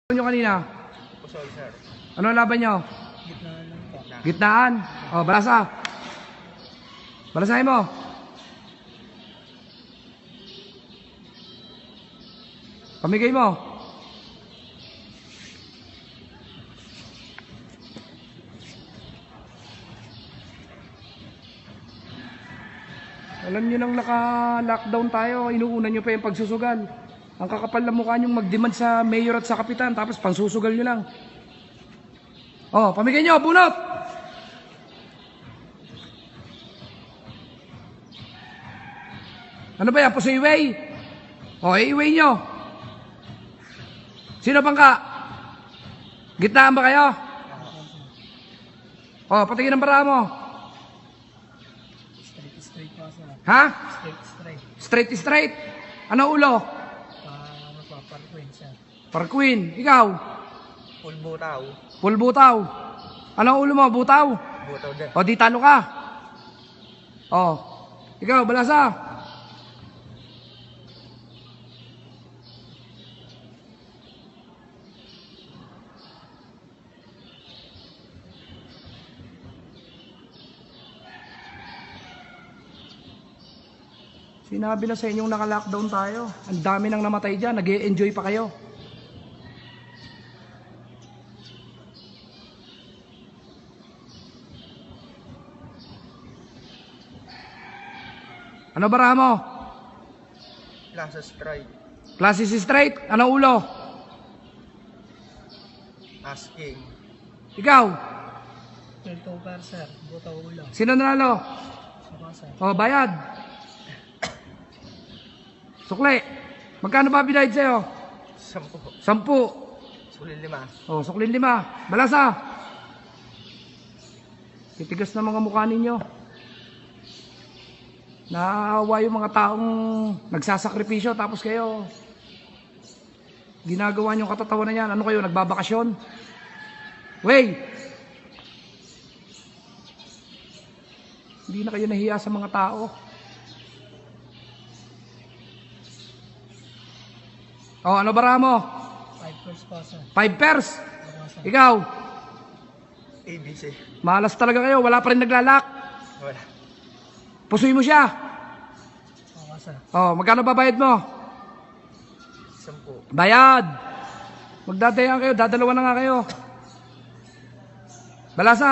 Nyo kanina? Pusol, sir. Ano laban nyo? Gitnaan lang po. Gitnaan? O, balasa. Balasahin mo. Pamigay mo. Alam nyo nang naka-lockdown tayo, inuuna nyo pa yung pagsusugal. Ang kakapal na mukha nyong mag-demand sa mayor at sa kapitan, tapos pansusugal nyo lang. Oh, pamigay nyo, bunot! Ano ba yan? Puso iway? Oh, iway nyo. Sino bang ka? Gitnaan ba kayo? Oh, patingin ang bara mo. Straight po, sir. Ha? Straight. Straight. Ano ulo? Ano po, parkwin, sir. Parquin. Ikaw? Full butaw. Full butaw. Ano ulo mo? Butaw? Butaw din. O, di talo ka. O. Ikaw, balasa. Sinabi na sa inyong naka-lockdown tayo. Ang dami nang namatay dyan. Nag-e-enjoy pa kayo. Ano bara mo? Plaza Strike. Classes straight. Ano ulo? Asking. Ikaw? 12 per, sir. Butaw ulo. Sino nanalo? Saka, sir. O, bayad. Sukli. Magkano ba binayad sa'yo? 10. 10. Sulil 5. O, suklin 5. Balasa. Titigas na mga mukha ninyo. Naawa yung mga taong nagsasakripisyo tapos kayo ginagawa nyo katatawanan yan. Ano kayo, nagbabakasyon? Wey! Hindi na kayo nahiya sa mga tao. O, ano bara mo? 5 pers po, sir. 5 pers. Saka, sir. Ikaw, ABC. malas talaga kayo. Wala pa rin naglalak. Wala. Pusuin mo siya. Saka, sir. O, magkano babayad mo? 10. Bayad. Magdadayan kayo. Dadalawa na nga kayo. Balasa.